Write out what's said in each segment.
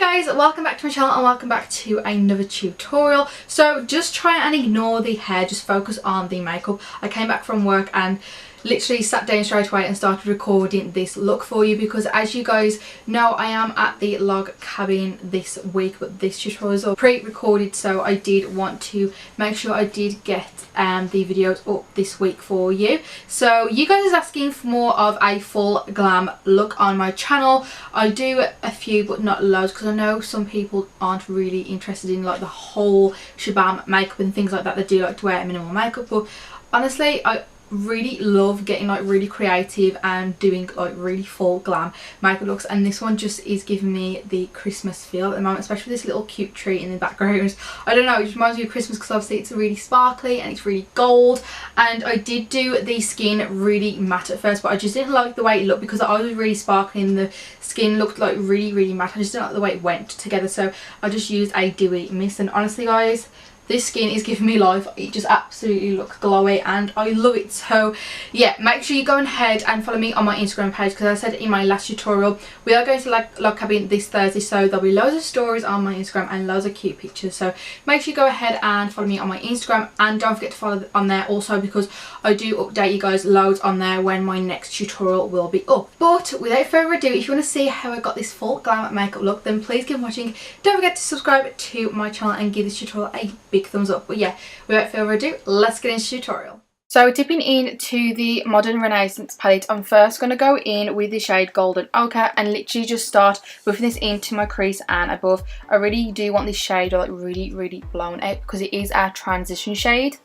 Hi guys, welcome back to my channel and welcome back to another tutorial. So just try and ignore the hair, just focus on the makeup. I came back from work and literally sat down straight away and started recording this look for you because, as you guys know, I am at the log cabin this week, but this tutorial is all pre-recorded, so I did want to make sure I did get the videos up this week for you. So you guys are asking for more of a full glam look on my channel. I do a few but not loads because I know some people aren't really interested in like the whole shabam makeup and things like that. They do like to wear minimal makeup, but honestly I really love getting like really creative and doing like really full glam makeup looks, and this one just is giving me the Christmas feel at the moment, especially with this little cute tree in the background. I don't know, it just reminds me of Christmas because obviously it's really sparkly and it's really gold. And I did do the skin really matte at first, but I just didn't like the way it looked because I was really sparkly and the skin looked like really matte. I just didn't like the way it went together, so I just used a dewy mist, and honestly guys, this skin is giving me life. It just absolutely looks glowy and I love it. So yeah, make sure you go ahead and follow me on my Instagram page because I said in my last tutorial we are going to log cabin this Thursday, so there'll be loads of stories on my Instagram and loads of cute pictures. So make sure you go ahead and follow me on my Instagram, and don't forget to follow on there also because I do update you guys loads on there when my next tutorial will be up. But without further ado, if you want to see how I got this full glam makeup look, then please keep watching. Don't forget to subscribe to my channel and give this tutorial a big thumbs up. But yeah, without further ado, let's get into the tutorial. So dipping into the Modern Renaissance palette, I'm first going to go in with the shade Golden Ochre and literally just start buffing this into my crease and above. I really do want this shade like really blown out because it is our transition shade.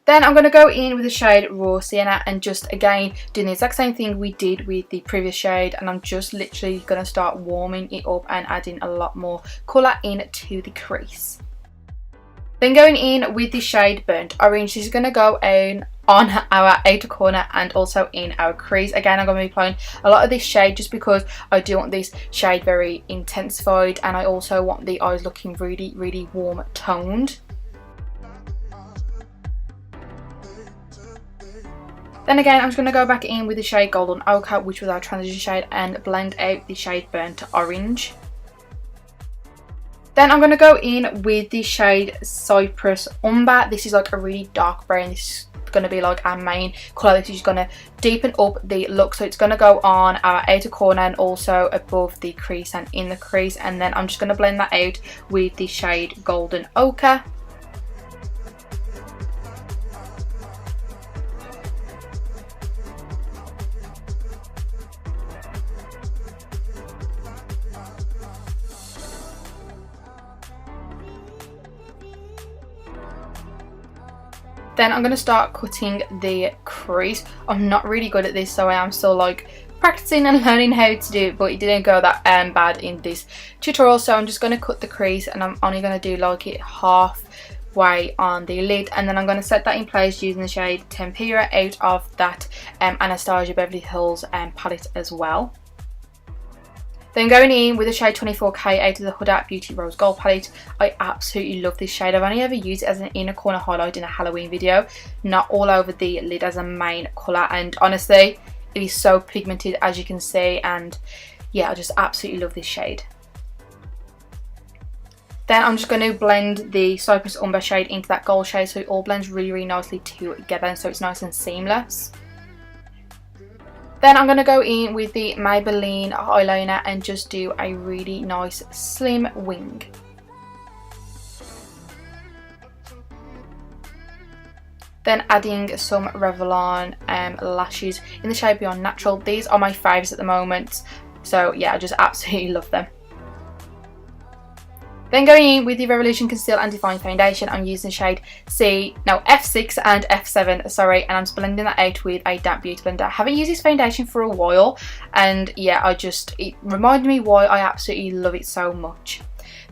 Then I'm going to go in with the shade Raw Sienna and just again doing the exact same thing we did with the previous shade, and I'm just literally going to start warming it up and adding a lot more colour into the crease. Then going in with the shade Burnt Orange, this is going to go on our outer corner and also in our crease. Again, I'm going to be applying a lot of this shade just because I do want this shade very intensified, and I also want the eyes looking really warm toned. Then again, I'm just going to go back in with the shade Golden Ochre, which was our transition shade, and blend out the shade Burnt Orange. Then I'm going to go in with the shade Cypress Umber. This is like a really dark brown. This is going to be like our main colour. This is going to deepen up the look. So it's going to go on our outer corner and also above the crease and in the crease. And then I'm just going to blend that out with the shade Golden Ochre. Then I'm going to start cutting the crease. I'm not really good at this, so I am still like practicing and learning how to do it, but it didn't go that bad in this tutorial. So I'm just going to cut the crease and I'm only going to do like it halfway on the lid, and then I'm going to set that in place using the shade Tempera out of that Anastasia Beverly Hills palette as well. Then going in with the shade 24K out of the Huda Beauty Rose Gold palette. I absolutely love this shade. I've only ever used it as an inner corner highlight in a Halloween video, not all over the lid as a main colour, and honestly it is so pigmented as you can see, and yeah, I just absolutely love this shade. Then I'm just going to blend the Cypress Umber shade into that gold shade so it all blends really nicely together, so it's nice and seamless. Then I'm going to go in with the Maybelline eyeliner and just do a really nice slim wing. Then adding some Revlon lashes in the shade Beyond Natural. These are my favourites at the moment, so yeah, I just absolutely love them. Then going in with the Revolution Conceal and Define Foundation, I'm using the shade F6 and F7, sorry, and I'm just blending that out with a damp beauty blender. I haven't used this foundation for a while, and yeah, it reminded me why I absolutely love it so much.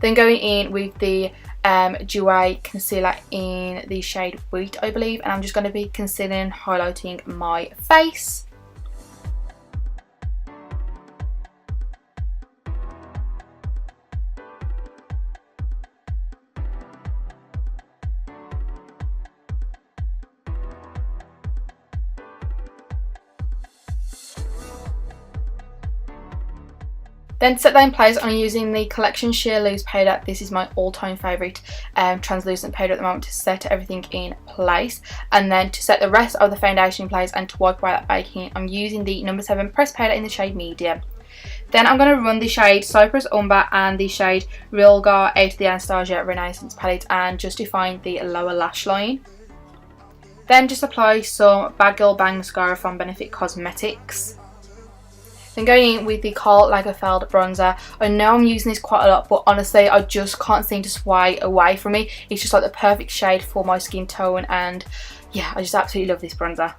Then going in with the Jouer concealer in the shade Wheat, I believe, and I'm just going to be concealing and highlighting my face. Then to set that in place, I'm using the Collection Sheer Loose powder. This is my all-time favourite translucent powder at the moment to set everything in place. And then to set the rest of the foundation in place and to wipe away that baking, I'm using the No. 7 pressed powder in the shade Medium. Then I'm going to run the shade Cypress Umber and the shade Real Gar out of the Anastasia Renaissance palette and just define the lower lash line. Then just apply some Bad Girl Bang mascara from Benefit Cosmetics. Then going in with the Karl Lagerfeld bronzer. I know I'm using this quite a lot, but honestly I just can't seem to sway away from it. It's just like the perfect shade for my skin tone, and yeah, I just absolutely love this bronzer.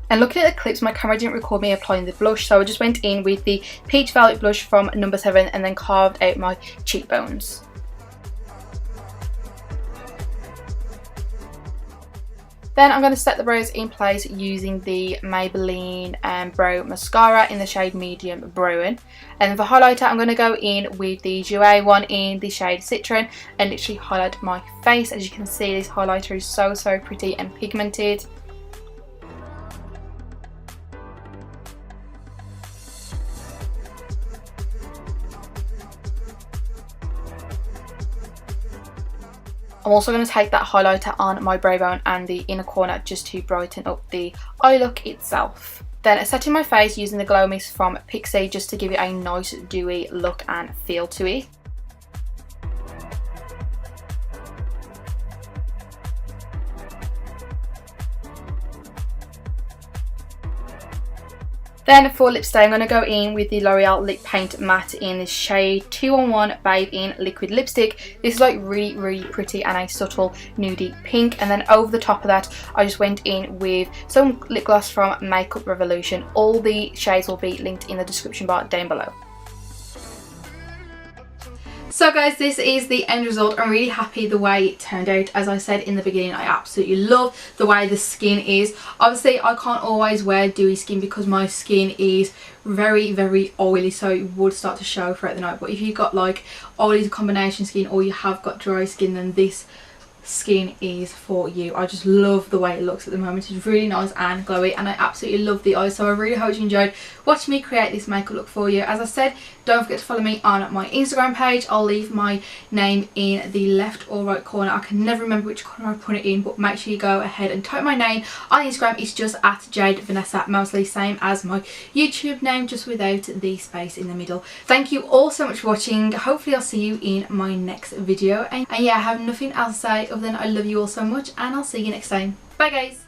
And looking at the clips, my camera didn't record me applying the blush, so I just went in with the Peach Velvet blush from No. 7 and then carved out my cheekbones. Then I'm going to set the brows in place using the Maybelline Brow Mascara in the shade Medium Brown. And for highlighter, I'm going to go in with the Jouer one in the shade Citrin and literally highlight my face. As you can see, this highlighter is so pretty and pigmented. I'm also going to take that highlighter on my brow bone and the inner corner just to brighten up the eye look itself. Then setting my face using the Glow Mist from Pixie just to give it a nice dewy look and feel to it. Then for lipstick, I'm going to go in with the L'Oreal Lip Paint Matte in the shade 211 Babe in Liquid Lipstick. This is like really pretty and a subtle nudie pink. And then over the top of that, I just went in with some lip gloss from Makeup Revolution. All the shades will be linked in the description bar down below. So guys, this is the end result. I'm really happy the way it turned out. As I said in the beginning, I absolutely love the way the skin is. Obviously, I can't always wear dewy skin because my skin is very oily, so it would start to show throughout the night. But if you've got like oily combination skin or you have got dry skin, then this skin is for you. I just love the way it looks at the moment. It's really nice and glowy, and I absolutely love the eyes. So I really hope you enjoyed watching me create this makeup look for you. As I said, don't forget to follow me on my Instagram page. I'll leave my name in the left or right corner. I can never remember which corner I put it in, but make sure you go ahead and type my name on Instagram. It's just at Jadevanessa Moseley, same as my YouTube name, just without the space in the middle. Thank you all so much for watching. Hopefully I'll see you in my next video, and yeah, I have nothing else to say other than I love you all so much, and I'll see you next time. Bye guys.